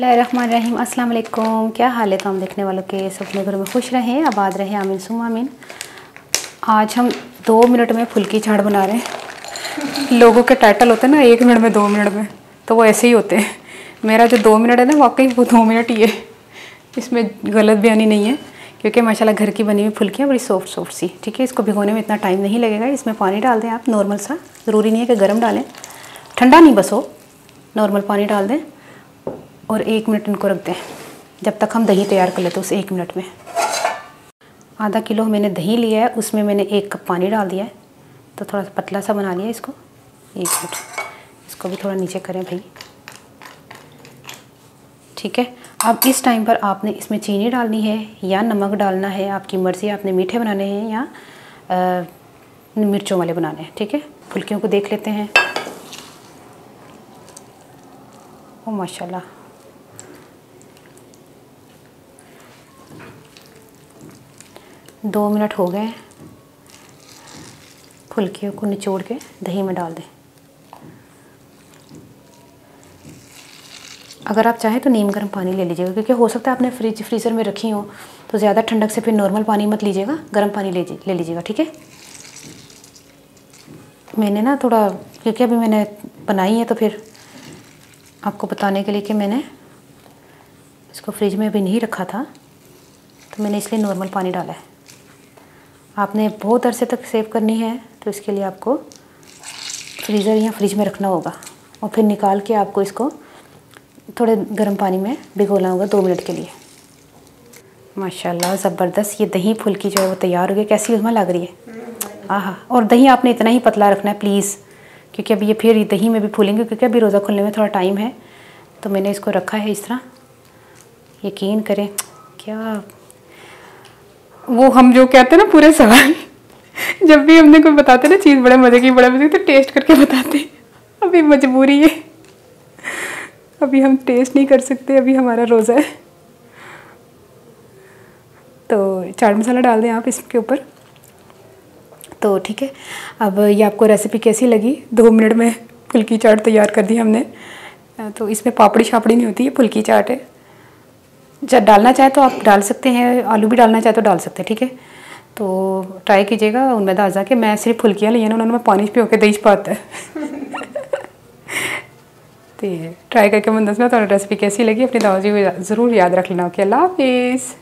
बिस्मिल्लाहिर्रहमानिर्रहीम। अस्सलाम वालेकुम। क्या हाल है तमाम देखने वालों के, सब अपने घरों में खुश रहें, आबाद रहें, आमीन सुम्मा आमीन। आज हम 2 मिनट में फुल्की चाट बना रहे हैं। लोगों के टाइटल होते हैं ना 1 मिनट में 2 मिनट में, तो वो ऐसे ही होते हैं। मेरा जो 2 मिनट है ना वाकई वो 2 मिनट ही है, इसमें गलत बयानी नहीं है, क्योंकि माशाल्लाह घर की बनी हुई फुल्कियाँ बड़ी सॉफ्ट सी। ठीक है, इसको भिगोने में इतना टाइम नहीं लगेगा। इसमें पानी डाल दें आप नॉर्मल सा, ज़रूरी नहीं है कि गर्म डालें, ठंडा नहीं बस हो, नॉर्मल पानी डाल दें और 1 मिनट इनको रख दें जब तक हम दही तैयार कर लेते हैं। उस 1 मिनट में आधा किलो मैंने दही लिया है, उसमें मैंने 1 कप पानी डाल दिया है, तो थोड़ा सा पतला सा बना लिया इसको। 1 मिनट इसको भी थोड़ा नीचे करें भाई। ठीक है, अब इस टाइम पर आपने इसमें चीनी डालनी है या नमक डालना है, आपकी मर्ज़ी। आपने मीठे बनाने हैं या मिर्चों वाले बनाने हैं। ठीक है, फुल्कियों को देख लेते हैं। ओ माशाल्लाह, दो मिनट हो गए। फुल्कियों को निचोड़ के दही में डाल दें। अगर आप चाहें तो नीम गर्म पानी ले लीजिएगा, क्योंकि हो सकता है आपने फ्रीज़र में रखी हो, तो ज़्यादा ठंडक से फिर नॉर्मल पानी मत लीजिएगा, गर्म पानी ले लीजिएगा। ठीक है, मैंने ना थोड़ा, क्योंकि अभी मैंने बनाई है तो फिर आपको बताने के लिए कि मैंने इसको फ्रिज में अभी नहीं रखा था, तो मैंने इसलिए नॉर्मल पानी डाला है। आपने बहुत अरसे तक सेव करनी है तो इसके लिए आपको फ्रीज़र या फ्रिज में रखना होगा, और फिर निकाल के आपको इसको थोड़े गर्म पानी में भिगोना होगा 2 मिनट के लिए। माशाल्लाह ज़बरदस्त ये दही फुल्की जो है वो तैयार हो गई। कैसी उसमें लग रही है, आहा। और दही आपने इतना ही पतला रखना है प्लीज़, क्योंकि अभी ये फिर दही में भी फूलेंगे, क्योंकि अभी रोज़ा खुलने में थोड़ा टाइम है। तो मैंने इसको रखा है इस तरह। यकीन करें, क्या वो हम जो कहते हैं ना पूरे सवाल जब भी हमने कोई बताते ना चीज़ बड़े मज़े की, बड़ा मज़े की, तो टेस्ट करके बताते। अभी मजबूरी है, अभी हम टेस्ट नहीं कर सकते, अभी हमारा रोज़ा है। तो चाट मसाला डाल दें आप इसके ऊपर। तो ठीक है, अब ये आपको रेसिपी कैसी लगी? 2 मिनट में फुल्की चाट तैयार कर दी हमने। तो इसमें पापड़ी शापड़ी नहीं होती है, फुल्की चाट है। जब डालना चाहे तो आप डाल सकते हैं, आलू भी डालना चाहे तो डाल सकते हैं। ठीक है, तो ट्राई कीजिएगा। उनमें दाजा के मैं सिर्फ फुल्कियाँ ली हैं, उन्होंने पानी पे होकर दही पाता है तो ट्राई करके मन दसना तो रेसिपी कैसी लगी। अपनी दादा जी को ज़रूर याद रख लेना। ओके, अल्लाह हाफिज़।